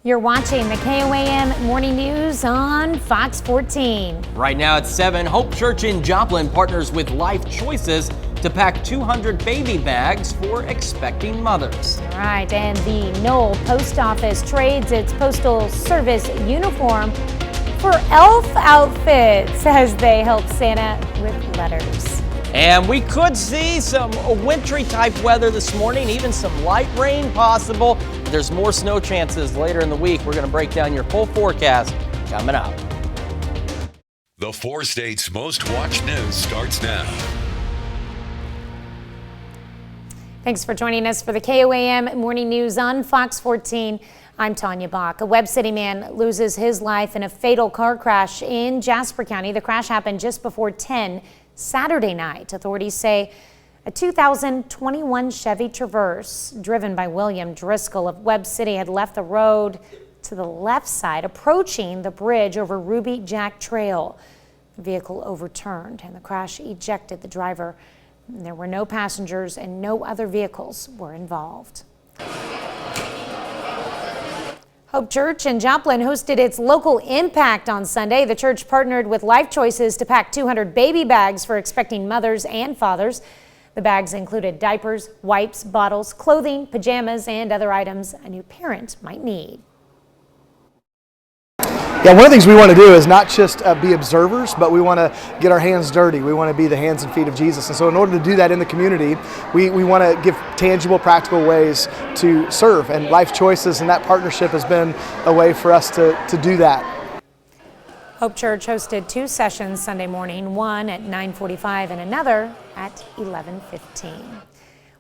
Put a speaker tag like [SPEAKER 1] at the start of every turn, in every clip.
[SPEAKER 1] You're watching the KOAM Morning News on Fox 14.
[SPEAKER 2] Right now at 7, Hope Church in Joplin partners with Life Choices to pack 200 baby bags for expecting mothers.
[SPEAKER 1] All right, and the Knoll Post Office trades its Postal Service uniform for elf outfits as they help Santa with letters.
[SPEAKER 2] And we could see some wintry type weather this morning, even some light rain possible. There's more snow chances later in the week. We're going to break down your full forecast coming up.
[SPEAKER 3] The 4 states' most watched news starts now.
[SPEAKER 1] Thanks for joining us for the KOAM Morning News on Fox 14. I'm Tanya Bach. A Webb City man loses his life in a fatal car crash in Jasper County. The crash happened just before 10 Saturday night. Authorities say a 2021 Chevy Traverse driven by William Driscoll of Webb City had left the road to the left side, approaching the bridge over Ruby Jack Trail. The vehicle overturned and the crash ejected the driver. There were no passengers and no other vehicles were involved. Hope Church in Joplin hosted its local impact on Sunday. The church partnered with Life Choices to pack 200 baby bags for expecting mothers and fathers. The bags included diapers, wipes, bottles, clothing, pajamas, and other items a new parent might need.
[SPEAKER 4] Yeah, one of the things we want to do is not just be observers, but we want to get our hands dirty. We want to be the hands and feet of Jesus. And so in order to do that in the community, we want to give tangible, practical ways to serve. And Life Choices and that partnership has been a way for us to do that.
[SPEAKER 1] Hope Church hosted 2 sessions Sunday morning, one at 9:45 and another at 11:15.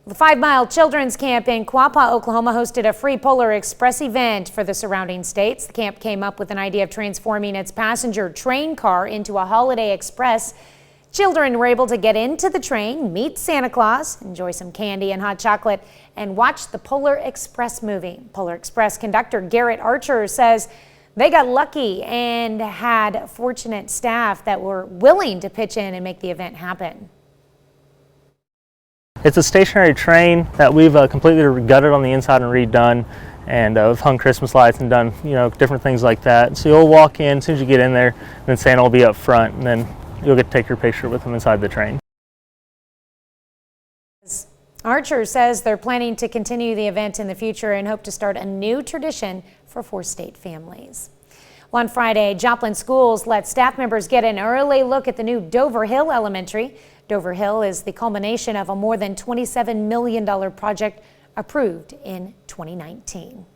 [SPEAKER 1] The 5 Mile Children's Camp in Quapaw, Oklahoma hosted a free Polar Express event for the surrounding states. The camp came up with an idea of transforming its passenger train car into a holiday express. Children were able to get into the train, meet Santa Claus, enjoy some candy and hot chocolate, and watch the Polar Express movie. Polar Express conductor Garrett Archer says they got lucky and had fortunate staff that were willing to pitch in and make the event happen.
[SPEAKER 5] It's a stationary train that we've completely gutted on the inside and redone, and we've hung Christmas lights and done, different things like that. So you'll walk in as soon as you get in there, and then Santa will be up front, and then you'll get to take your picture with him inside the train.
[SPEAKER 1] Archer says they're planning to continue the event in the future and hope to start a new tradition for 4-state families. Well, on Friday, Joplin schools let staff members get an early look at the new Dover Hill Elementary. Dover Hill is the culmination of a more than $27 million project approved in 2019.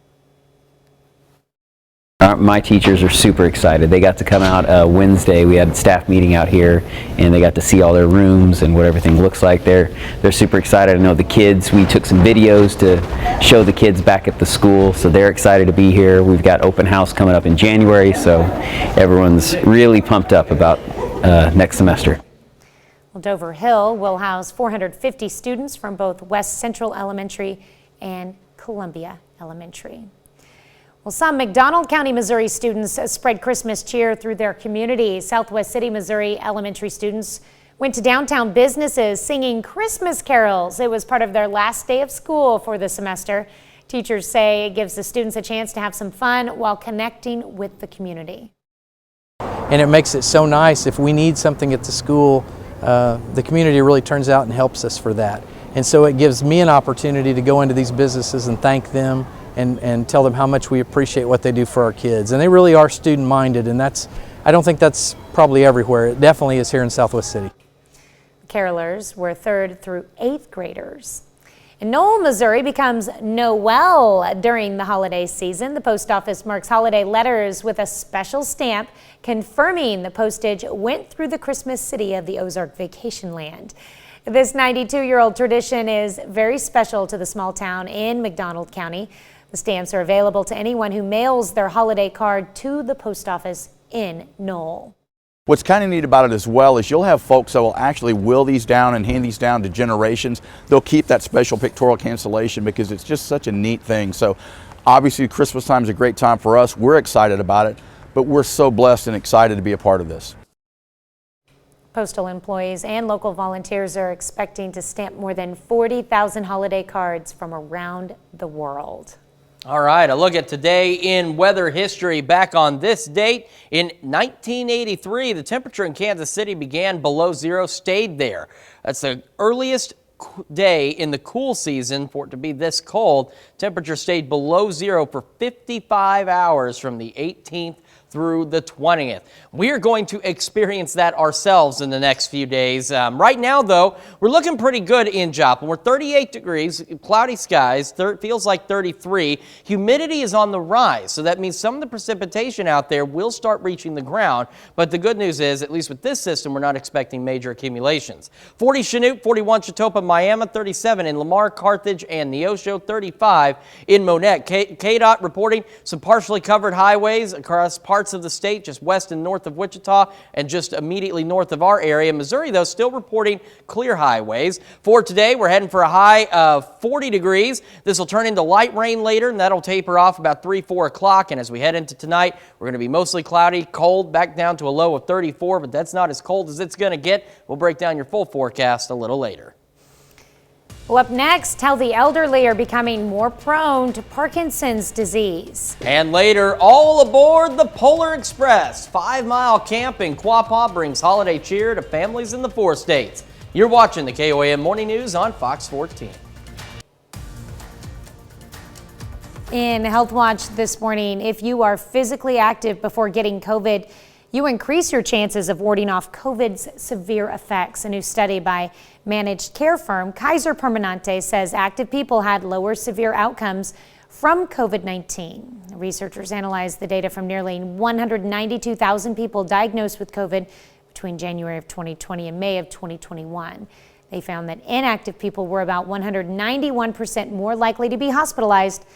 [SPEAKER 6] My teachers are super excited. They got to come out Wednesday. We had a staff meeting out here, and they got to see all their rooms and what everything looks like there. They're super excited. I know the kids, we took some videos to show the kids back at the school, so they're excited to be here. We've got open house coming up in January, so everyone's really pumped up about next semester.
[SPEAKER 1] Well, Dover Hill will house 450 students from both West Central Elementary and Columbia Elementary. Well, some McDonald County, Missouri students spread Christmas cheer through their community. Southwest City, Missouri elementary students went to downtown businesses singing Christmas carols. It was part of their last day of school for the semester. Teachers say it gives the students a chance to have some fun while connecting with the community.
[SPEAKER 7] And it makes it so nice if we need something at the school. The community really turns out and helps us for that. And so it gives me an opportunity to go into these businesses and thank them and tell them how much we appreciate what they do for our kids. And they really are student-minded, and I don't think that's probably everywhere. It definitely is here in Southwest City.
[SPEAKER 1] Carolers were 3rd through 8th graders. And Knoll, Missouri becomes Noel during the holiday season. The post office marks holiday letters with a special stamp confirming the postage went through the Christmas city of the Ozark vacation land. This 92-year-old tradition is very special to the small town in McDonald County. The stamps are available to anyone who mails their holiday card to the post office in Knoll.
[SPEAKER 8] What's kind of neat about it as well is you'll have folks that will actually will these down and hand these down to generations. They'll keep that special pictorial cancellation because it's just such a neat thing. So obviously Christmas time is a great time for us. We're excited about it, but we're so blessed and excited to be a part of this.
[SPEAKER 1] Postal employees and local volunteers are expecting to stamp more than 40,000 holiday cards from around the world.
[SPEAKER 2] All right, a look at today in weather history. Back on this date in 1983, the temperature in Kansas City began below zero, stayed there. That's the earliest day in the cool season for it to be this cold. Temperature stayed below zero for 55 hours from the 18th through the 20th. We are going to experience that ourselves in the next few days. Right now, though, we're looking pretty good in Joplin. We're 38 degrees, cloudy skies, feels like 33. Humidity is on the rise, so that means some of the precipitation out there will start reaching the ground. But the good news is, at least with this system, we're not expecting major accumulations. 40 Chinook, 41 Chetopa, Miami, 37 in Lamar, Carthage, and Neosho, 35 in Monette. KDOT reporting some partially covered highways across parts of the state, just west and north of Wichita and just immediately north of our area. Missouri, though, still reporting clear highways. For today, we're heading for a high of 40 degrees. This will turn into light rain later, and that'll taper off about 3, 4 o'clock. And as we head into tonight, we're going to be mostly cloudy, cold, back down to a low of 34, but that's not as cold as it's going to get. We'll break down your full forecast a little later.
[SPEAKER 1] Well, up next, how the elderly are becoming more prone to Parkinson's disease.
[SPEAKER 2] And later, all aboard the Polar Express. 5-mile camp in Quapaw brings holiday cheer to families in the 4 states. You're watching the KOAM Morning News on Fox 14.
[SPEAKER 1] In Health Watch this morning, if you are physically active before getting COVID, you increase your chances of warding off COVID's severe effects. A new study by managed care firm Kaiser Permanente says active people had lower severe outcomes from COVID-19. Researchers analyzed the data from nearly 192,000 people diagnosed with COVID between January of 2020 and May of 2021. They found that inactive people were about 191% more likely to be hospitalized,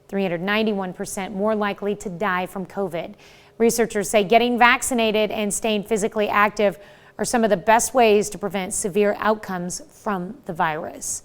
[SPEAKER 1] 391% more likely to die from COVID. Researchers say getting vaccinated and staying physically active are some of the best ways to prevent severe outcomes from the virus.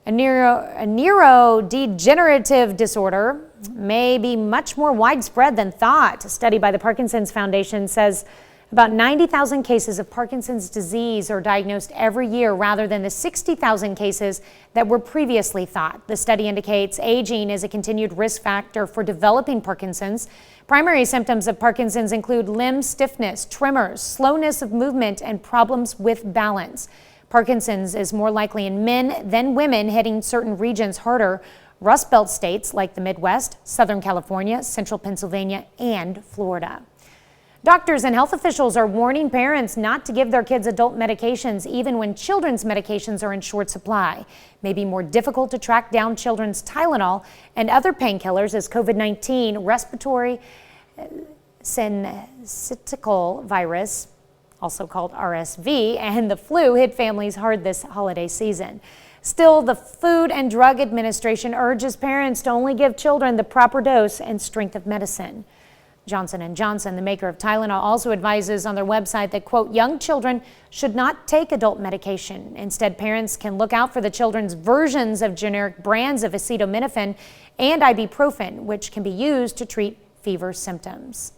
[SPEAKER 1] A neurodegenerative disorder may be much more widespread than thought. A study by the Parkinson's Foundation says about 90,000 cases of Parkinson's disease are diagnosed every year rather than the 60,000 cases that were previously thought. The study indicates aging is a continued risk factor for developing Parkinson's. Primary symptoms of Parkinson's include limb stiffness, tremors, slowness of movement, and problems with balance. Parkinson's is more likely in men than women, hitting certain regions harder. Rust Belt states like the Midwest, Southern California, Central Pennsylvania, and Florida. Doctors and health officials are warning parents not to give their kids adult medications even when children's medications are in short supply. It may be more difficult to track down children's Tylenol and other painkillers as COVID-19 respiratory syncytial virus, also called RSV, and the flu hit families hard this holiday season. Still, the Food and Drug Administration urges parents to only give children the proper dose and strength of medicine. Johnson & Johnson, the maker of Tylenol, also advises on their website that, quote, young children should not take adult medication. Instead, parents can look out for the children's versions of generic brands of acetaminophen and ibuprofen, which can be used to treat fever symptoms.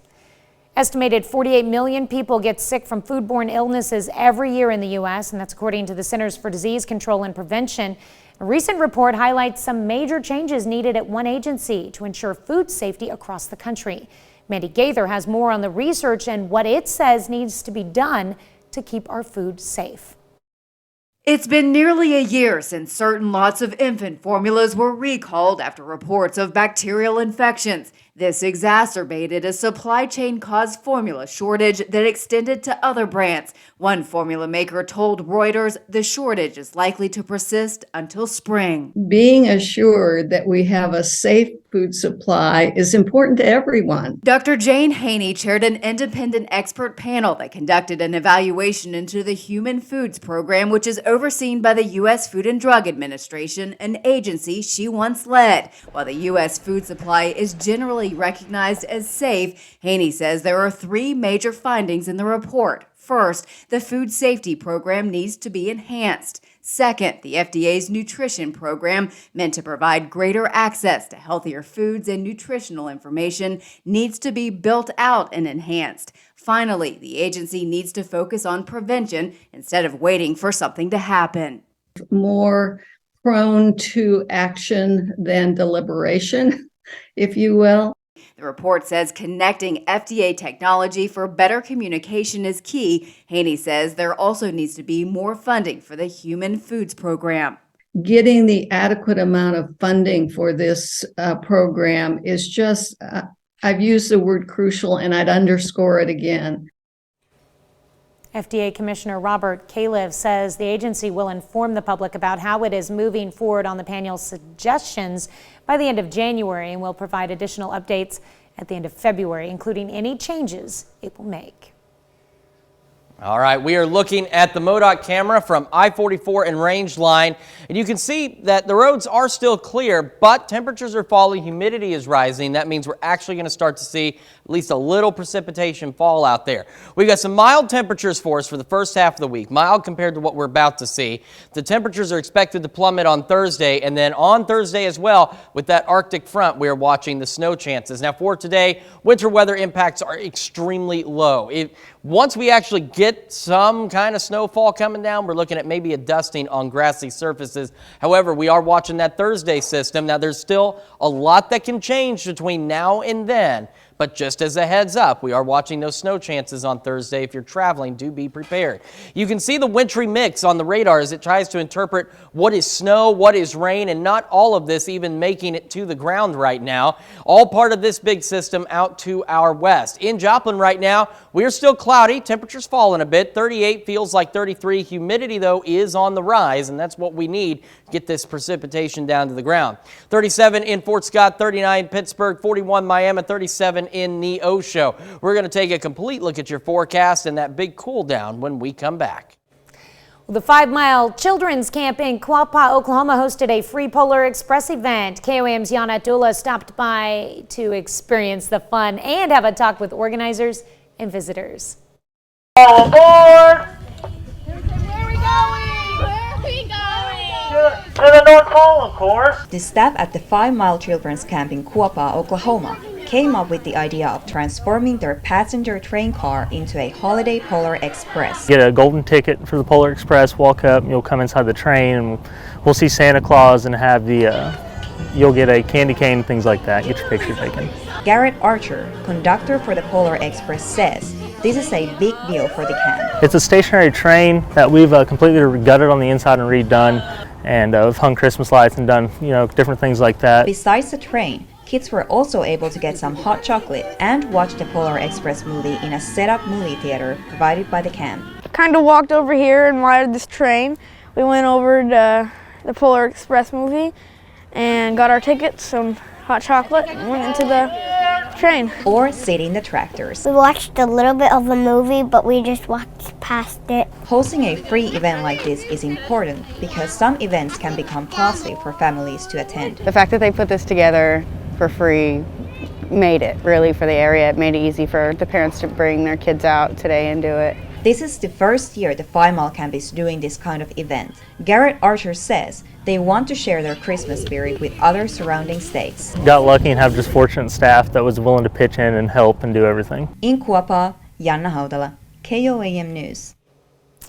[SPEAKER 1] Estimated 48 million people get sick from foodborne illnesses every year in the U.S., and that's according to the Centers for Disease Control and Prevention. A recent report highlights some major changes needed at one agency to ensure food safety across the country. Mandy Gaither has more on the research and what it says needs to be done to keep our food safe.
[SPEAKER 9] It's been nearly a year since certain lots of infant formulas were recalled after reports of bacterial infections. This exacerbated a supply chain-caused formula shortage that extended to other brands. One formula maker told Reuters the shortage is likely to persist until spring.
[SPEAKER 10] Being assured that we have a safe food supply is important to everyone.
[SPEAKER 9] Dr. Jane Haney chaired an independent expert panel that conducted an evaluation into the Human Foods Program, which is overseen by the U.S. Food and Drug Administration, an agency she once led. While the U.S. food supply is generally recognized as safe, Haney says there are 3 major findings in the report. First, the food safety program needs to be enhanced. Second, the FDA's nutrition program, meant to provide greater access to healthier foods and nutritional information, needs to be built out and enhanced. Finally, the agency needs to focus on prevention instead of waiting for something to happen.
[SPEAKER 10] More prone to action than deliberation. if you will.
[SPEAKER 9] The report says connecting FDA technology for better communication is key. Haney says there also needs to be more funding for the Human Foods Program.
[SPEAKER 10] Getting the adequate amount of funding for this program is just, I've used the word crucial and I'd underscore it again.
[SPEAKER 1] FDA Commissioner Robert Califf says the agency will inform the public about how it is moving forward on the panel's suggestions by the end of January and will provide additional updates at the end of February, including any changes it will make.
[SPEAKER 2] All right, we are looking at the MoDOT camera from I-44 and Range Line, and you can see that the roads are still clear, but temperatures are falling, humidity is rising. That means we're actually going to start to see at least a little precipitation fall out there. We've got some mild temperatures for us for the first half of the week, mild compared to what we're about to see. The temperatures are expected to plummet on Thursday, and then on Thursday as well, with that Arctic front, we are watching the snow chances. Now for today, winter weather impacts are extremely low. Once we actually get some kind of snowfall coming down, we're looking at maybe a dusting on grassy surfaces. However, we are watching that Thursday system. Now, there's still a lot that can change between now and then. But just as a heads up, we are watching those snow chances on Thursday. If you're traveling, do be prepared. You can see the wintry mix on the radar as it tries to interpret what is snow, what is rain, and not all of this even making it to the ground right now. All part of this big system out to our west. In Joplin right now, we are still cloudy. Temperatures falling a bit. 38 feels like 33. Humidity, though, is on the rise, and that's what we need to get this precipitation down to the ground. 37 in Fort Scott, 39 Pittsburgh, 41 Miami, 37 in Neosho. We're going to take a complete look at your forecast and that big cool down when we come back.
[SPEAKER 1] Well, the 5 Mile Children's Camp in Quapaw, Oklahoma hosted a free Polar Express event. KOAM's Yana Abdullah stopped by to experience the fun and have a talk with organizers and visitors.
[SPEAKER 5] All aboard!
[SPEAKER 11] Where are we going? Where are we going?
[SPEAKER 5] To the North Pole, of course.
[SPEAKER 12] The staff at the 5 Mile Children's Camp in Quapaw, Oklahoma, came up with the idea of transforming their passenger train car into a holiday Polar Express.
[SPEAKER 5] Get a golden ticket for the Polar Express, walk up, and you'll come inside the train, and we'll see Santa Claus and have the, you'll get a candy cane, things like that, get your picture taken.
[SPEAKER 12] Garrett Archer, conductor for the Polar Express, says this is a big deal for the camp.
[SPEAKER 5] It's a stationary train that we've completely gutted on the inside and redone, and we've hung Christmas lights and done, different things like that.
[SPEAKER 12] Besides the train, kids were also able to get some hot chocolate and watch the Polar Express movie in a set-up movie theater provided by the camp.
[SPEAKER 11] Kind of walked over here and admired this train. We went over to the Polar Express movie and got our tickets, some hot chocolate, and went into the train.
[SPEAKER 12] Or sit in the tractors.
[SPEAKER 13] We watched a little bit of the movie, but we just walked past it.
[SPEAKER 12] Hosting a free event like this is important because some events can become costly for families to attend.
[SPEAKER 14] The fact that they put this together for free made it really for the area. It made it easy for the parents to bring their kids out today and do it.
[SPEAKER 12] This is the first year the 5 Mile Camp is doing this kind of event. Garrett Archer says they want to share their Christmas spirit with other surrounding states.
[SPEAKER 5] Got lucky and have just fortunate staff that was willing to pitch in and help and do everything.
[SPEAKER 12] In Quapaw, Yana Haudala, KOAM News.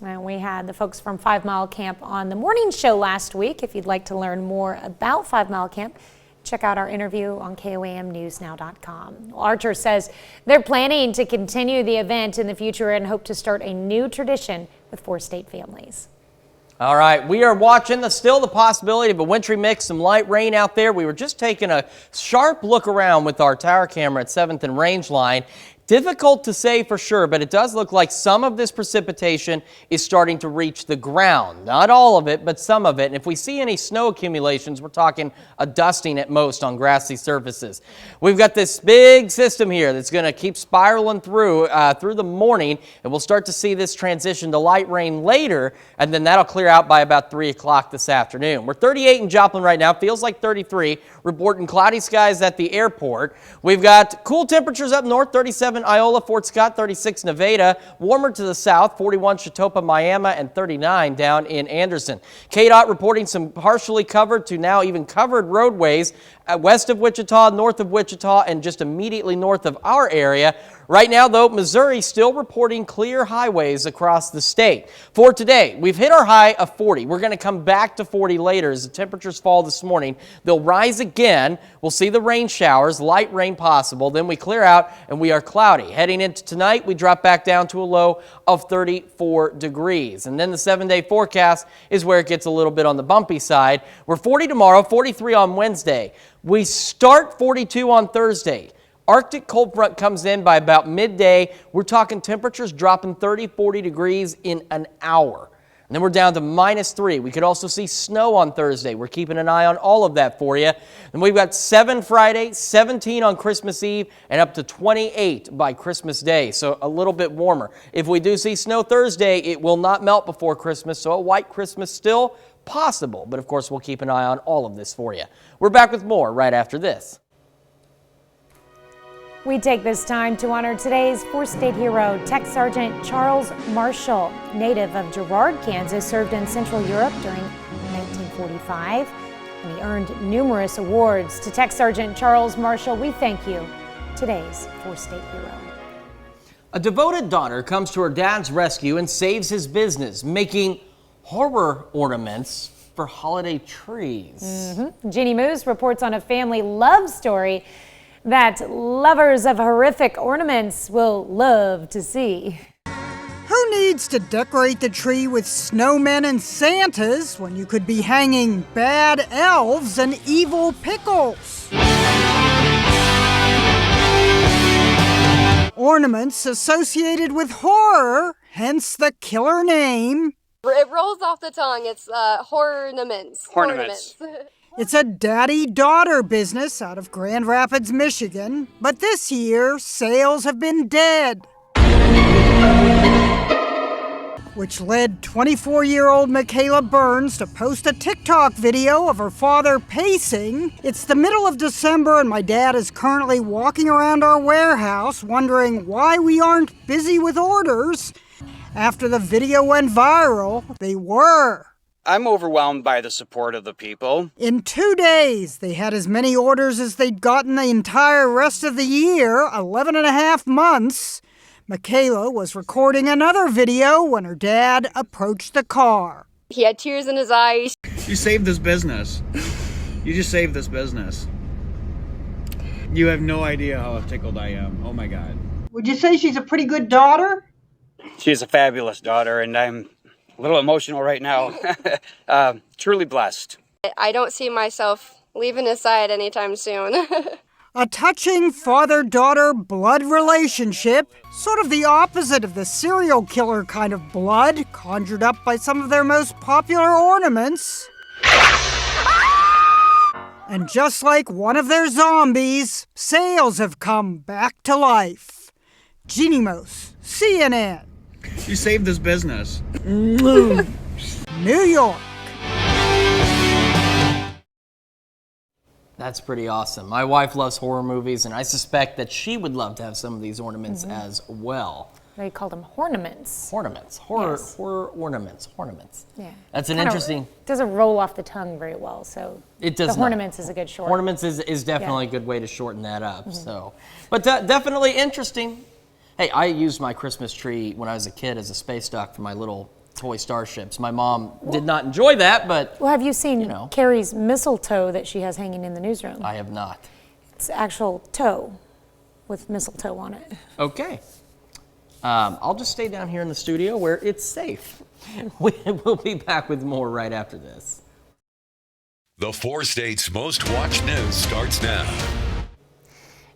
[SPEAKER 1] And we had the folks from 5 Mile Camp on the morning show last week. If you'd like to learn more about 5 Mile Camp, check out our interview on KOAMnewsnow.com. Archer says they're planning to continue the event in the future and hope to start a new tradition with 4 state families.
[SPEAKER 2] All right, we are watching still the possibility of a wintry mix, some light rain out there. We were just taking a sharp look around with our tower camera at 7th and Range Line. Difficult to say for sure, but it does look like some of this precipitation is starting to reach the ground. Not all of it, but some of it. And if we see any snow accumulations, we're talking a dusting at most on grassy surfaces. We've got this big system here that's going to keep spiraling through the morning, and we'll start to see this transition to light rain later, and then that'll clear out by about 3 o'clock this afternoon. We're 38 in Joplin right now. Feels like 33. Reporting cloudy skies at the airport. We've got cool temperatures up north, 37 Iola, Fort Scott, 36 Nevada, warmer to the south, 41 Chitopa, Miami, and 39 down in Anderson. KDOT reporting some partially covered to now even covered roadways west of Wichita, north of Wichita, and just immediately north of our area. Right now, though, Missouri still reporting clear highways across the state. For today, we've hit our high of 40. We're going to come back to 40 later as the temperatures fall this morning. They'll rise again. We'll see the rain showers, light rain possible. Then we clear out and we are cloudy. Heading into tonight, we drop back down to a low of 34 degrees. And then the 7-day forecast is where it gets a little bit on the bumpy side. We're 40 tomorrow, 43 on Wednesday. We start 42 on Thursday. Arctic cold front comes in by about midday. We're talking temperatures dropping 30, 40 degrees in an hour. And then we're down to -3. We could also see snow on Thursday. We're keeping an eye on all of that for you. And we've got 7 Friday, 17 on Christmas Eve, and up to 28 by Christmas Day, so a little bit warmer. If we do see snow Thursday, it will not melt before Christmas, so a white Christmas still possible. But of course, we'll keep an eye on all of this for you. We're back with more right after this.
[SPEAKER 1] We take this time to honor today's 4th state hero, Tech Sergeant Charles Marshall, native of Girard, Kansas, served in Central Europe during 1945, and he earned numerous awards. To Tech Sergeant Charles Marshall, we thank you, today's 4th state hero.
[SPEAKER 2] A devoted daughter comes to her dad's rescue and saves his business, making horror ornaments for holiday trees.
[SPEAKER 1] Jeannie Moose reports on a family love story that lovers of horrific ornaments will love to see.
[SPEAKER 15] Who needs to decorate the tree with snowmen and Santas when you could be hanging bad elves and evil pickles? Ornaments associated with horror, hence the killer name.
[SPEAKER 16] It rolls off the tongue. It's hornaments.
[SPEAKER 15] Hornaments. It's a daddy-daughter business out of Grand Rapids, Michigan, but this year, sales have been dead. Which led 24-year-old Michaela Burns to post a TikTok video of her father pacing. It's the middle of December and my dad is currently walking around our warehouse wondering why we aren't busy with orders. After the video went viral, they were.
[SPEAKER 17] I'm overwhelmed by the support of the people.
[SPEAKER 15] In 2 days, they had as many orders as they'd gotten the entire rest of the year, 11 and a half months. Michaela was recording another video when her dad approached the car.
[SPEAKER 16] He had tears in his eyes.
[SPEAKER 17] You saved this business. You just saved this business. You have no idea how tickled I am. Oh my God.
[SPEAKER 15] Would you say she's a pretty good daughter?
[SPEAKER 17] She's a fabulous daughter, and I'm a little emotional right now. Truly blessed.
[SPEAKER 16] I don't see myself leaving his side anytime soon.
[SPEAKER 15] A touching father-daughter blood relationship, sort of the opposite of the serial killer kind of blood conjured up by some of their most popular ornaments. And just like one of their zombies, sales have come back to life. Jeannie Moose, CNN.
[SPEAKER 17] You saved this business.
[SPEAKER 15] New York.
[SPEAKER 2] That's pretty awesome. My wife loves horror movies, and I suspect that she would love to have some of these ornaments as well.
[SPEAKER 1] They call them ornaments.
[SPEAKER 2] Ornaments. Horror ornaments. Ornaments.
[SPEAKER 1] Yeah.
[SPEAKER 2] That's an interesting...
[SPEAKER 1] Doesn't roll off the tongue very well, so
[SPEAKER 2] it does
[SPEAKER 1] the ornaments is a good short.
[SPEAKER 2] Ornaments is definitely a good way to shorten that up. So, but definitely interesting. Hey, I used my Christmas tree when I was a kid as a space dock for my little toy starships. My mom did not enjoy that, but...
[SPEAKER 1] Well, have you seen Carrie's mistletoe that she has hanging in the newsroom?
[SPEAKER 2] I have not.
[SPEAKER 1] It's actual toe with mistletoe on it.
[SPEAKER 2] Okay. I'll just stay down here in the studio where it's safe. We'll be back with more right after this.
[SPEAKER 3] The 4 states' most watched news starts now.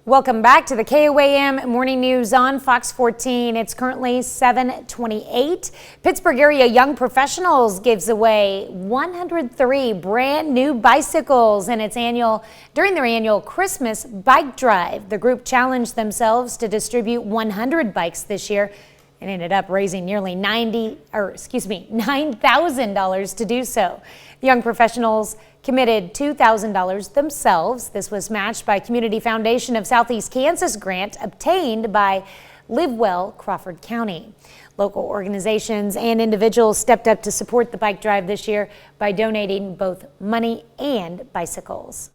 [SPEAKER 1] Welcome back to the KOAM Morning News on Fox 14. It's currently 7:28. Pittsburgh area Young Professionals gives away 103 brand new bicycles during their annual Christmas bike drive. The group challenged themselves to distribute 100 bikes this year and ended up raising nearly $9,000 to do so. The Young Professionals committed $2,000 themselves. This was matched by Community Foundation of Southeast Kansas grant obtained by Live Well, Crawford County. Local organizations and individuals stepped up to support the bike drive this year by donating both money and bicycles.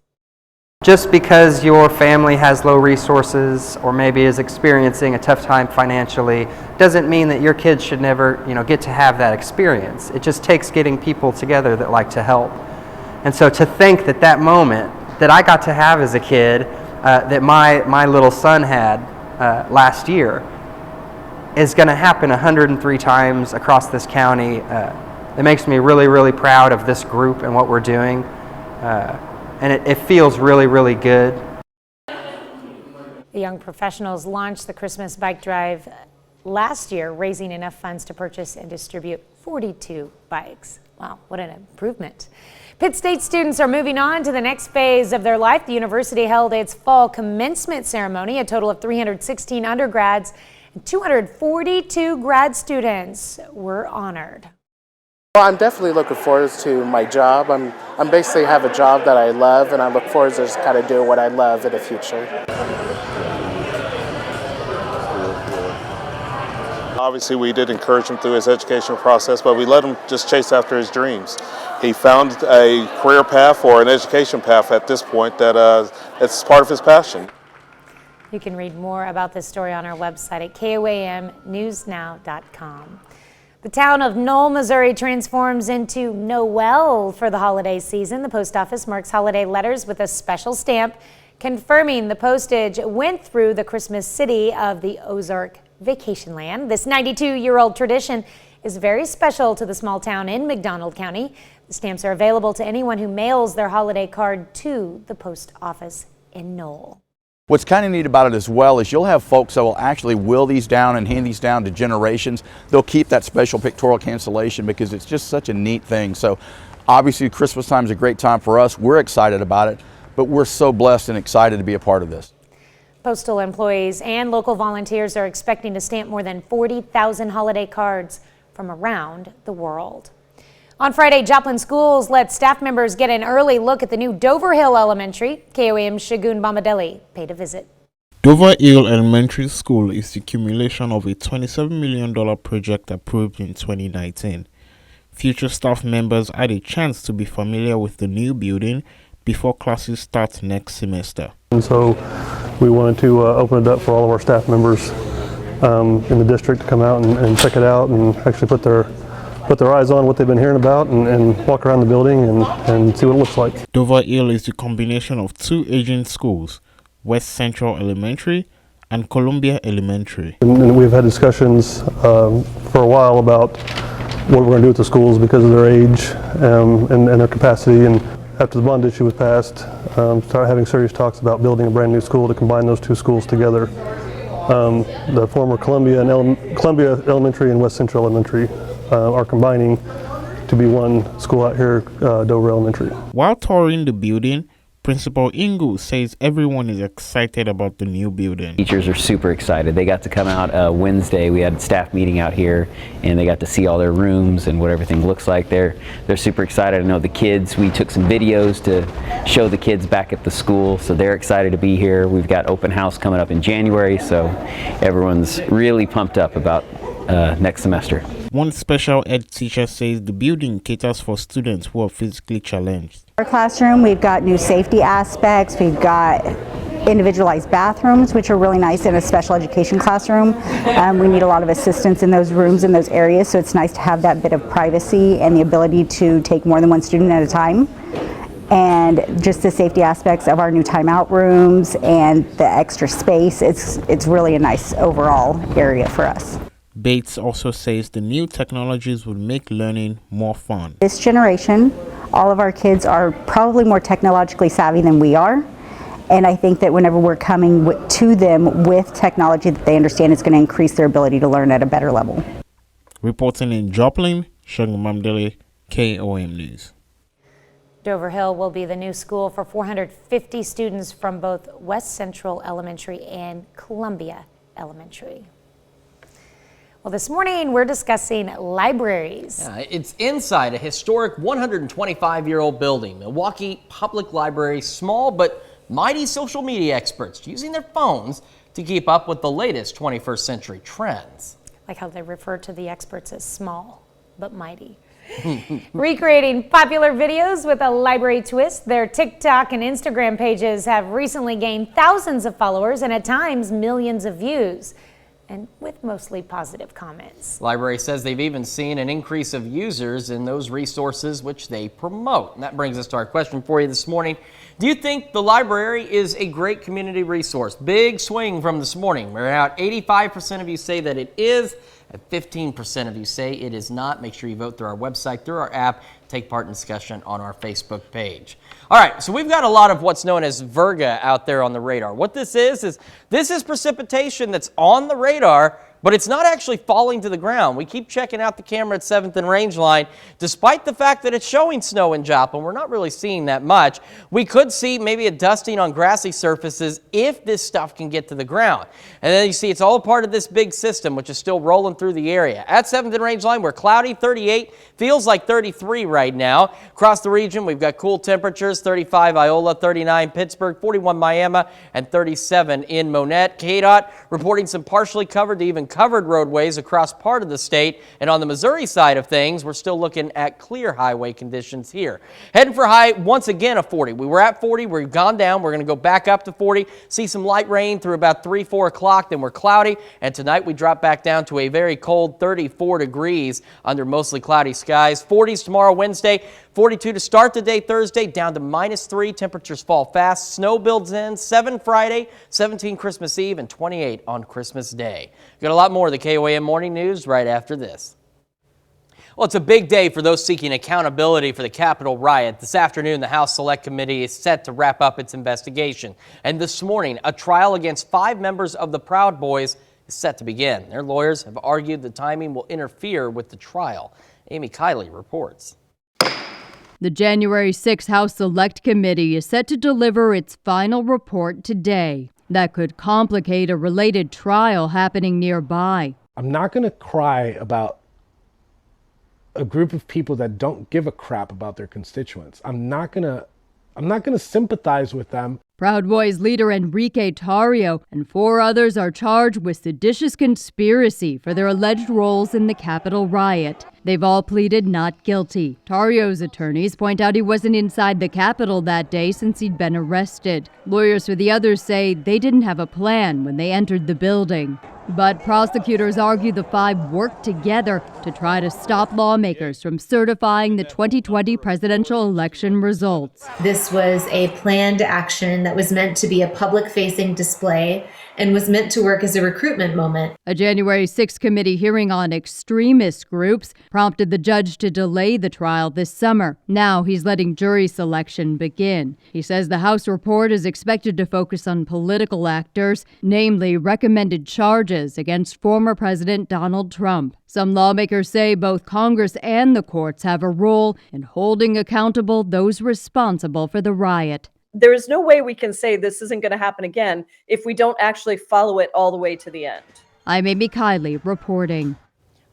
[SPEAKER 18] just because your family has low resources or maybe is experiencing a tough time financially doesn't mean that your kids should never, get to have that experience. It just takes getting people together that like to help. And so to think that that moment that I got to have as a kid, that my little son had last year, is going to happen 103 times across this county. It makes me really, really proud of this group and what we're doing. And it feels really, really good.
[SPEAKER 1] The young professionals launched the Christmas bike drive last year, raising enough funds to purchase and distribute 42 bikes. Wow, what an improvement. Pitt State students are moving on to the next phase of their life. The university held its fall commencement ceremony. A total of 316 undergrads and 242 grad students were honored.
[SPEAKER 19] Well, I'm definitely looking forward to my job. I'm basically have a job that I love, and I look forward to just kind of doing what I love in the future.
[SPEAKER 20] Obviously, we did encourage him through his educational process, but we let him just chase after his dreams. He found a career path or an education path at this point that it's part of his passion.
[SPEAKER 1] You can read more about this story on our website at KOAMnewsnow.com. The town of Knoll, Missouri transforms into Noel for the holiday season. The post office marks holiday letters with a special stamp confirming the postage went through the Christmas city of the Ozark vacation land. This 92-year-old tradition is very special to the small town in McDonald County. The stamps are available to anyone who mails their holiday card to the post office in Knoll.
[SPEAKER 8] What's kind of neat about it as well is you'll have folks that will actually will these down and hand these down to generations. They'll keep that special pictorial cancellation because it's just such a neat thing. So obviously Christmas time is a great time for us. We're excited about it, but we're so blessed and excited to be a part of this.
[SPEAKER 1] Postal employees and local volunteers are expecting to stamp more than 40,000 holiday cards from around the world. On Friday, Joplin Schools let staff members get an early look at the new Dover Hill Elementary. KOAM's Shagun Bomadelli paid a visit.
[SPEAKER 21] Dover Hill Elementary School is the accumulation of a $27 million project approved in 2019. Future staff members had a chance to be familiar with the new building before classes start next semester.
[SPEAKER 22] And so we wanted to open it up for all of our staff members in the district to come out and check it out and actually put their eyes on what they've been hearing about and walk around the building and see what it looks like.
[SPEAKER 21] Dover Hill is the combination of two aging schools, West Central Elementary and Columbia Elementary.
[SPEAKER 22] And we've had discussions for a while about what we're going to do with the schools because of their age and their capacity. And after the bond issue was passed, started having serious talks about building a brand new school to combine those two schools together. The former Columbia Elementary and West Central Elementary are combining to be one school out here, Dover Elementary.
[SPEAKER 21] While touring the building, Principal Ingu says everyone is excited about the new building.
[SPEAKER 6] Teachers are super excited. They got to come out Wednesday. We had a staff meeting out here and they got to see all their rooms and what everything looks like. They're super excited. I know the kids, we took some videos to show the kids back at the school, so they're excited to be here. We've got open house coming up in January, so everyone's really pumped up about next semester.
[SPEAKER 21] One special ed teacher says the building caters for students who are physically challenged.
[SPEAKER 23] Our classroom, we've got new safety aspects, we've got individualized bathrooms, which are really nice in a special education classroom. We need a lot of assistance in those rooms, in those areas, so it's nice to have that bit of privacy and the ability to take more than one student at a time. And just the safety aspects of our new timeout rooms and the extra space, it's really a nice overall area for us.
[SPEAKER 21] Bates also says the new technologies will make learning more fun.
[SPEAKER 23] This generation, all of our kids are probably more technologically savvy than we are. And I think that whenever we're coming to them with technology that they understand, it's going to increase their ability to learn at a better level.
[SPEAKER 21] Reporting in Joplin, Shagun Bomadelli, KOAM News.
[SPEAKER 1] Dover Hill will be the new school for 450 students from both West Central Elementary and Columbia Elementary. Well, this morning we're discussing libraries.
[SPEAKER 2] Yeah, it's inside a historic 125-year-old building. Milwaukee Public Library, small but mighty social media experts using their phones to keep up with the latest 21st century trends.
[SPEAKER 1] Like how they refer to the experts as small but mighty. Recreating popular videos with a library twist, their TikTok and Instagram pages have recently gained thousands of followers and at times millions of views, and with mostly positive comments.
[SPEAKER 2] Library says they've even seen an increase of users in those resources which they promote. And that brings us to our question for you this morning. Do you think the library is a great community resource? Big swing from this morning. We're at 85% of you say that it is, and 15% of you say it is not. Make sure you vote through our website, through our app, take part in discussion on our Facebook page. All right, so we've got a lot of what's known as virga out there on the radar. What this is precipitation that's on the radar, but it's not actually falling to the ground. We keep checking out the camera at 7th and Range Line. Despite the fact that it's showing snow in Joplin, we're not really seeing that much. We could see maybe a dusting on grassy surfaces if this stuff can get to the ground. And then you see it's all a part of this big system, which is still rolling through the area. At 7th and Range Line, we're cloudy, 38, feels like 33 right now. Across the region, we've got cool temperatures, 35 Iola, 39 Pittsburgh, 41 Miami, and 37 in Monette. KDOT reporting some partially covered to even covered roadways across part of the state. And on the Missouri side of things, we're still looking at clear highway conditions here. Heading for high once again of 40. We were at 40. We've gone down. We're going to go back up to 40. See some light rain through about 3, 4 o'clock. Then we're cloudy. And tonight we drop back down to a very cold 34 degrees under mostly cloudy skies. 40s tomorrow, Wednesday. 42 to start the day Thursday, down to -3. Temperatures fall fast. Snow builds in. 7 Friday, 17 Christmas Eve, and 28 on Christmas Day. Got a lot more of the KOAM Morning News right after this. Well, it's a big day for those seeking accountability for the Capitol riot. This afternoon, the House Select Committee is set to wrap up its investigation. And this morning, a trial against 5 members of the Proud Boys is set to begin. Their lawyers have argued the timing will interfere with the trial. Amy Kiley reports.
[SPEAKER 4] The January 6 House Select Committee is set to deliver its final report today. That could complicate a related trial happening nearby.
[SPEAKER 7] I'm not going to cry about a group of people that don't give a crap about their constituents. I'm not going to sympathize with them.
[SPEAKER 4] Proud Boys leader Enrique Tarrio and 4 others are charged with seditious conspiracy for their alleged roles in the Capitol riot. They've all pleaded not guilty. Tarrio's attorneys point out he wasn't inside the Capitol that day since he'd been arrested. Lawyers for the others say they didn't have a plan when they entered the building. But prosecutors argue the 5 worked together to try to stop lawmakers from certifying the 2020 presidential election results.
[SPEAKER 9] This was a planned action that was meant to be a public-facing display and was meant to work as a recruitment moment.
[SPEAKER 4] A January 6 committee hearing on extremist groups prompted the judge to delay the trial this summer. Now he's letting jury selection begin. He says the House report is expected to focus on political actors, namely recommended charges against former President Donald Trump. Some lawmakers say both Congress and the courts have a role in holding accountable those responsible for the riot.
[SPEAKER 24] There is no way we can say this isn't going to happen again if we don't actually follow it all the way to the end.
[SPEAKER 4] I'm Amy Kiley reporting.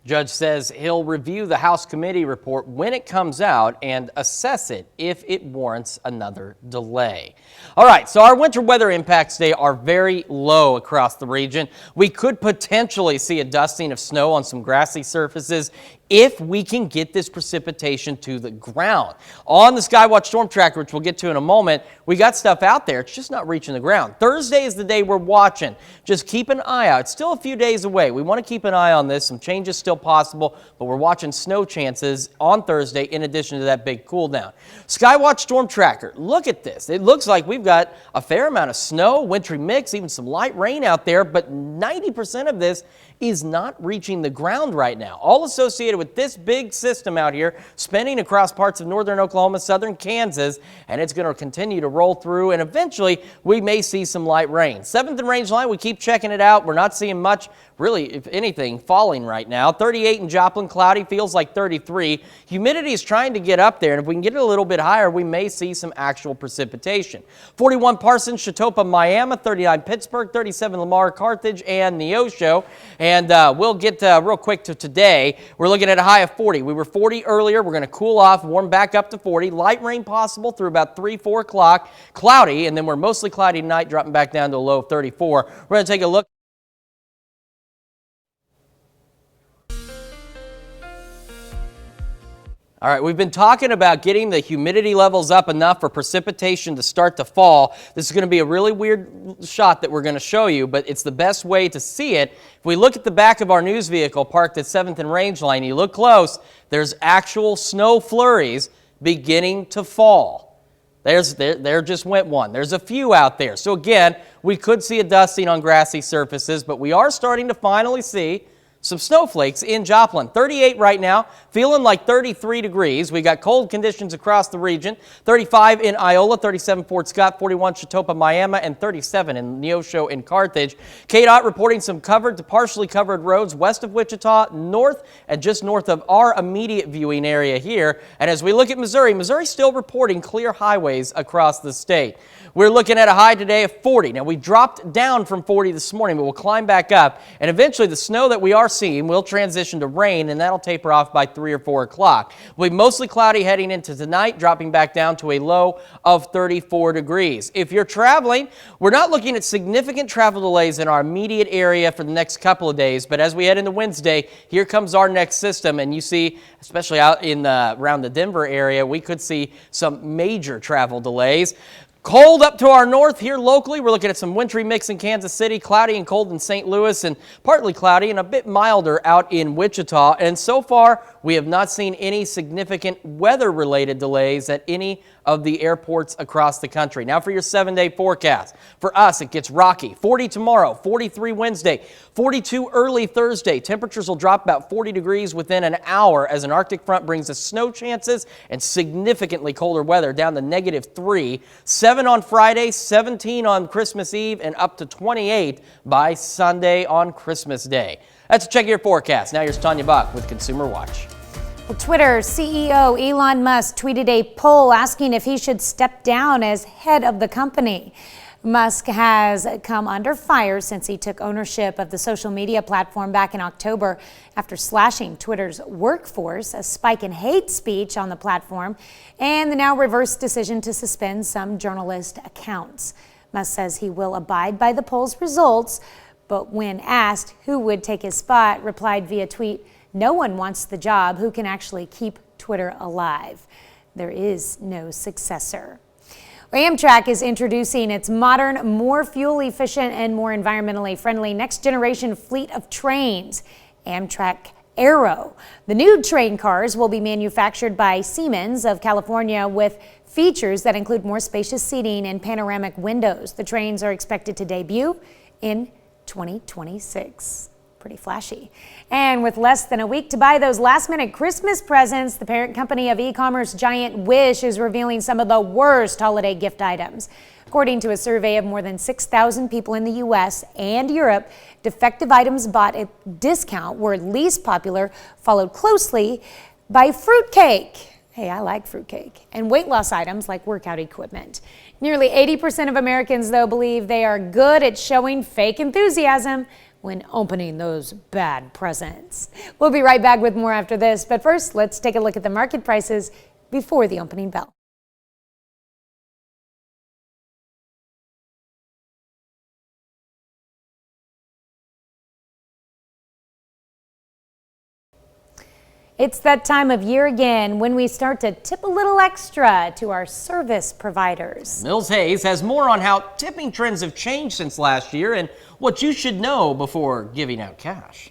[SPEAKER 2] Judge says he'll review the House committee report when it comes out and assess it if it warrants another delay. All right, so our winter weather impacts today are very low across the region. We could potentially see a dusting of snow on some grassy surfaces if we can get this precipitation to the ground. On the Skywatch Storm Tracker, which we'll get to in a moment, we got stuff out there. It's just not reaching the ground. Thursday is the day we're watching. Just keep an eye out. It's still a few days away. We want to keep an eye on this. Some changes still possible, but we're watching snow chances on Thursday in addition to that big cool down. Skywatch Storm Tracker, look at this. It looks like we've got a fair amount of snow, wintry mix, even some light rain out there, but 90% of this is not reaching the ground right now. All associated with this big system out here spinning across parts of northern Oklahoma, southern Kansas, and it's going to continue to roll through, and eventually we may see some light rain. 7th and Range Line, we keep checking it out. We're not seeing much, really, if anything, falling right now. 38 in Joplin, cloudy, feels like 33. Humidity is trying to get up there, and if we can get it a little bit higher, we may see some actual precipitation. 41 Parsons, Chatopa, Miami, 39 Pittsburgh, 37 Lamar, Carthage, and Neosho. And we'll get real quick to today. We're looking at a high of 40. We were 40 earlier. We're going to cool off, warm back up to 40. Light rain possible through about 3, 4 o'clock. Cloudy, and then we're mostly cloudy tonight, dropping back down to a low of 34. We're going to take a look. All right, we've been talking about getting the humidity levels up enough for precipitation to start to fall. This is going to be a really weird shot that we're going to show you, but it's the best way to see it. If we look at the back of our news vehicle parked at 7th and Rangeline, you look close, there's actual snow flurries beginning to fall. There just went one. There's a few out there. So again, we could see a dusting on grassy surfaces, but we are starting to finally see some snowflakes in Joplin. 38 right now, feeling like 33 degrees. We got cold conditions across the region. 35 in Iola, 37 Fort Scott, 41 Chetopa, Miami, and 37 in Neosho and Carthage. KDOT reporting some covered to partially covered roads west of Wichita, north and just north of our immediate viewing area here. And as we look at Missouri, Missouri's still reporting clear highways across the state. We're looking at a high today of 40. Now, we dropped down from 40 this morning, but we'll climb back up. And eventually, the snow that we are seeing will transition to rain, and that'll taper off by 3 or 4 o'clock. We'll be mostly cloudy heading into tonight, dropping back down to a low of 34 degrees. If you're traveling, we're not looking at significant travel delays in our immediate area for the next couple of days. But as we head into Wednesday, here comes our next system. And you see, especially out in around the Denver area, we could see some major travel delays. Cold up to our north here locally. We're looking at some wintry mix in Kansas City, cloudy and cold in St. Louis, and partly cloudy and a bit milder out in Wichita. And so far, we have not seen any significant weather-related delays at any of the airports across the country. Now for your 7-day forecast. For us, it gets rocky. 40 tomorrow, 43 Wednesday, 42 early Thursday. Temperatures will drop about 40 degrees within an hour as an Arctic front brings us snow chances and significantly colder weather down to -3. 7 on Friday, 17 on Christmas Eve, and up to 28 by Sunday on Christmas Day. That's a check of your forecast. Now here's Tanya Buck with Consumer Watch.
[SPEAKER 1] Well, Twitter CEO Elon Musk tweeted a poll asking if he should step down as head of the company. Musk has come under fire since he took ownership of the social media platform back in October after slashing Twitter's workforce, a spike in hate speech on the platform, and the now reversed decision to suspend some journalist accounts. Musk says he will abide by the poll's results, but when asked who would take his spot, replied via tweet, "No one wants the job. Who can actually keep Twitter alive? There is no successor." Amtrak is introducing its modern, more fuel-efficient, and more environmentally friendly next-generation fleet of trains, Amtrak Aero. The new train cars will be manufactured by Siemens of California with features that include more spacious seating and panoramic windows. The trains are expected to debut in 2026. Pretty flashy. And with less than a week to buy those last-minute Christmas presents, the parent company of e-commerce giant Wish is revealing some of the worst holiday gift items. According to a survey of more than 6,000 people in the U.S. and Europe, defective items bought at discount were least popular, followed closely by fruitcake. Hey, I like fruitcake. And weight loss items like workout equipment. Nearly 80% of Americans, though, believe they are good at showing fake enthusiasm when opening those bad presents. We'll be right back with more after this, but first, let's take a look at the market prices before the opening bell. It's that time of year again when we start to tip a little extra to our service providers.
[SPEAKER 2] Mills Hayes has more on how tipping trends have changed since last year and what you should know before giving out cash.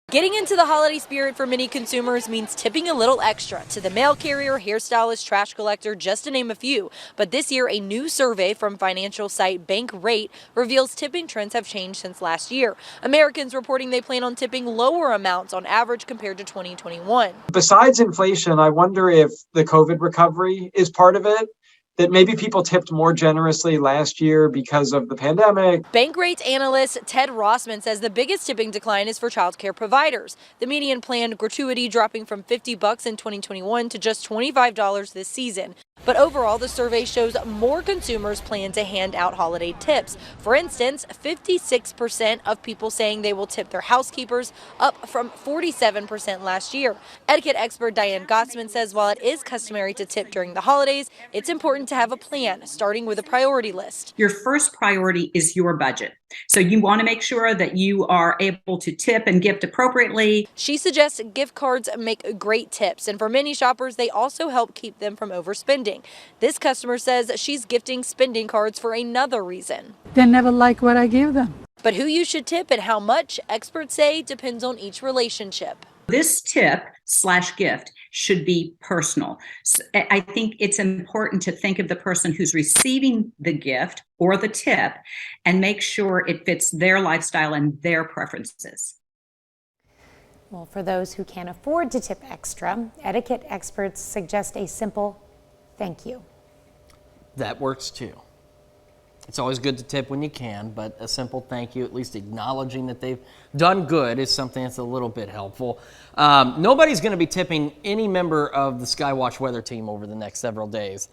[SPEAKER 10] Getting into the holiday spirit for many consumers means tipping a little extra to the mail carrier, hairstylist, trash collector, just to name a few. But this year, a new survey from financial site Bankrate reveals tipping trends have changed since last year. Americans reporting they plan on tipping lower amounts on average compared to 2021.
[SPEAKER 11] Besides inflation, I wonder if the COVID recovery is part of it. That maybe people tipped more generously last year because of the pandemic.
[SPEAKER 10] Bankrate analyst Ted Rossman says the biggest tipping decline is for childcare providers. The median planned gratuity dropping from $50 in 2021 to just $25 this season. But overall, the survey shows more consumers plan to hand out holiday tips. For instance, 56% of people saying they will tip their housekeepers, up from 47% last year. Etiquette expert Diane Gottsman says while it is customary to tip during the holidays, it's important to have a plan, starting with a priority list.
[SPEAKER 13] Your first priority is your budget.
[SPEAKER 5] So you want to make sure that you are able to tip and gift appropriately.
[SPEAKER 10] She suggests gift cards make great tips, and for many shoppers, they also help keep them from overspending. This customer says she's gifting spending cards for another reason.
[SPEAKER 12] They never like what I give them.
[SPEAKER 10] But who you should tip and how much, experts say, depends on each relationship.
[SPEAKER 5] This tip/gift should be personal. So I think it's important to think of the person who's receiving the gift or the tip and make sure it fits their lifestyle and their preferences.
[SPEAKER 1] Well, for those who can't afford to tip extra, etiquette experts suggest a simple thank you.
[SPEAKER 2] That works too. It's always good to tip when you can, but a simple thank you, at least acknowledging that they've done good, is something that's a little bit helpful. Nobody's going to be tipping any member of the Skywatch weather team over the next several days.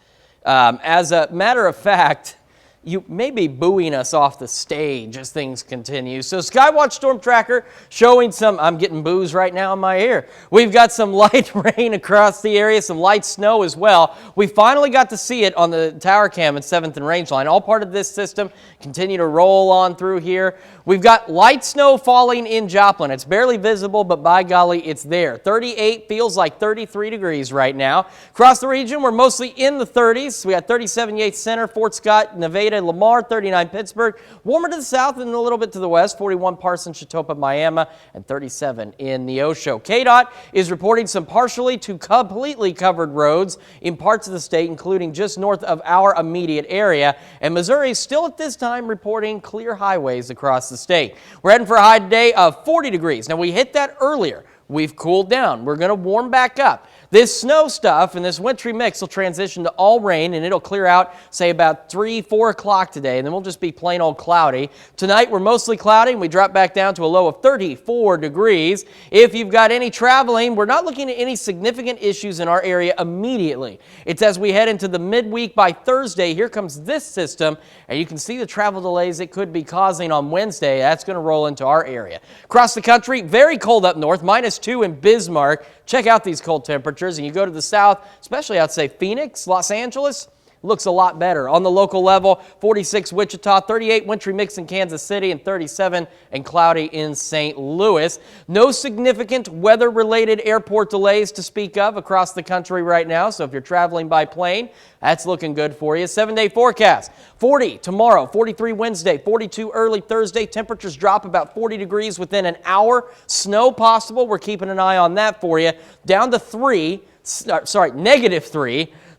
[SPEAKER 2] As a matter of fact, you may be booing us off the stage as things continue. So Skywatch Storm Tracker showing some, I'm getting boos right now in my ear. We've got some light rain across the area, some light snow as well. We finally got to see it on the tower cam at 7th and Rangeline. All part of this system. Continue to roll on through here. We've got light snow falling in Joplin. It's barely visible, but by golly, it's there. 38 feels like 33 degrees right now. Across the region, we're mostly in the 30s. We got 37 Yates Center, Fort Scott, Nevada, Lamar, 39 Pittsburgh. Warmer to the south and a little bit to the west. 41 Parsons, Chautauqua, Miami, and 37 in Neosho. KDOT is reporting some partially to completely covered roads in parts of the state, including just north of our immediate area. And Missouri is still at this time reporting clear highways across the state. We're heading for a high today of 40 degrees. Now, we hit that earlier. We've cooled down. We're going to warm back up. This snow stuff and this wintry mix will transition to all rain, and it'll clear out, say, about 3, 4 o'clock today, and then we'll just be plain old cloudy. Tonight, we're mostly cloudy, and we drop back down to a low of 34 degrees. If you've got any traveling, we're not looking at any significant issues in our area immediately. It's as we head into the midweek by Thursday. Here comes this system, and you can see the travel delays it could be causing on Wednesday. That's going to roll into our area. Across the country, very cold up north, -2 in Bismarck. Check out these cold temperatures, and you go to the south, especially I'd say Phoenix, Los Angeles, looks a lot better. On the local level, 46 Wichita, 38 wintry mix in Kansas City, and 37 and cloudy in St. Louis. No significant weather-related airport delays to speak of across the country right now, so if you're traveling by plane, that's looking good for you. 7-day forecast, 40 tomorrow, 43 Wednesday, 42 early Thursday. Temperatures drop about 40 degrees within an hour. Snow possible. We're keeping an eye on that for you. Down to -3.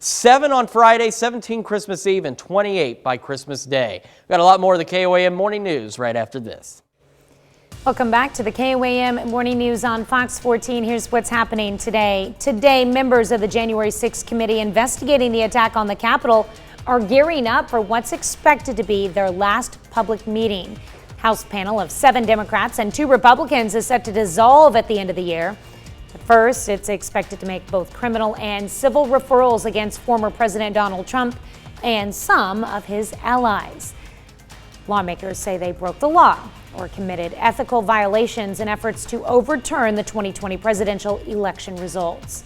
[SPEAKER 2] 7 on Friday, 17 Christmas Eve, and 28 by Christmas Day. We've got a lot more of the KOAM Morning News right after this.
[SPEAKER 1] Welcome back to the KOAM Morning News on Fox 14. Here's what's happening today. Today, members of the January 6th committee investigating the attack on the Capitol are gearing up for what's expected to be their last public meeting. House panel of 7 Democrats and 2 Republicans is set to dissolve at the end of the year. First, it's expected to make both criminal and civil referrals against former President Donald Trump and some of his allies. Lawmakers say they broke the law or committed ethical violations in efforts to overturn the 2020 presidential election results.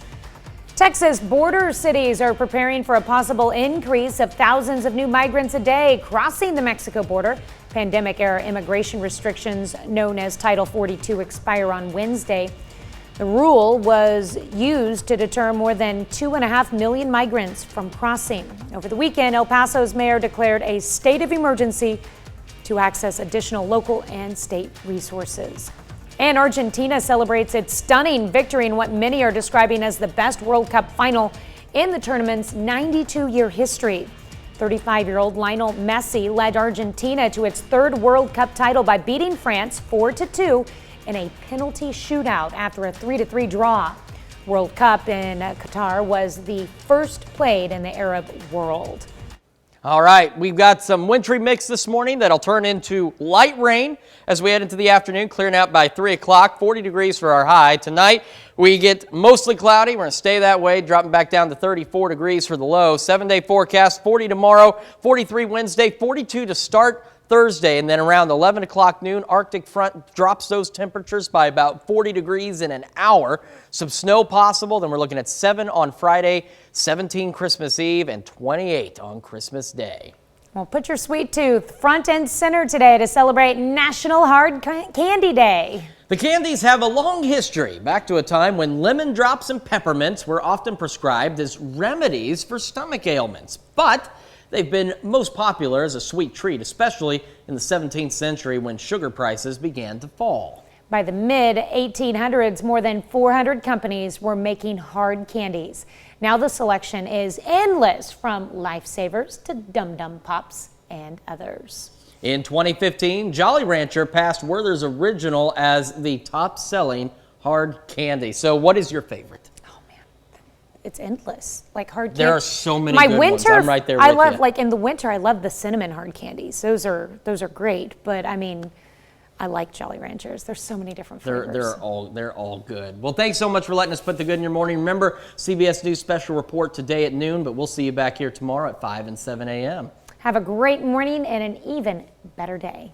[SPEAKER 1] Texas border cities are preparing for a possible increase of thousands of new migrants a day crossing the Mexico border. Pandemic-era immigration restrictions known as Title 42 expire on Wednesday. The rule was used to deter more than 2.5 million migrants from crossing. Over the weekend, El Paso's mayor declared a state of emergency to access additional local and state resources. And Argentina celebrates its stunning victory in what many are describing as the best World Cup final in the tournament's 92-year history. 35-year-old Lionel Messi led Argentina to its 3rd World Cup title by beating France 4-2 in a penalty shootout after a 3-3 draw. World Cup in Qatar was the first played in the Arab world.
[SPEAKER 2] All right, we've got some wintry mix this morning that'll turn into light rain as we head into the afternoon, clearing out by 3 o'clock, 40 degrees for our high. Tonight, we get mostly cloudy. We're going to stay that way, dropping back down to 34 degrees for the low. 7-day forecast, 40 tomorrow, 43 Wednesday, 42 to start Thursday, and then around 11 o'clock noon, Arctic front drops those temperatures by about 40 degrees in an hour. Some snow possible. Then we're looking at 7 on Friday, 17 Christmas Eve, and 28 on Christmas Day.
[SPEAKER 1] Well, put your sweet tooth front and center today to celebrate National Hard Candy Day.
[SPEAKER 2] The candies have a long history, back to a time when lemon drops and peppermints were often prescribed as remedies for stomach ailments. But they've been most popular as a sweet treat, especially in the 17th century when sugar prices began to fall.
[SPEAKER 1] By the mid-1800s, more than 400 companies were making hard candies. Now the selection is endless, from Lifesavers to Dum Dum Pops and others.
[SPEAKER 2] In 2015, Jolly Rancher passed Werther's Original as the top-selling hard candy. So what is your favorite?
[SPEAKER 1] Oh man, it's endless. Like hard candy.
[SPEAKER 2] There are so many good ones. I'm right there with
[SPEAKER 1] I love
[SPEAKER 2] you.
[SPEAKER 1] like in the winter I love the cinnamon hard candies. Those are great, but I mean I like Jolly Ranchers. There's so many different flavors.
[SPEAKER 2] They're all good. Well, thanks so much for letting us put the good in your morning. Remember, CBS News special report today at noon, but we'll see you back here tomorrow at 5 and 7 a.m.
[SPEAKER 1] Have a great morning and an even better day.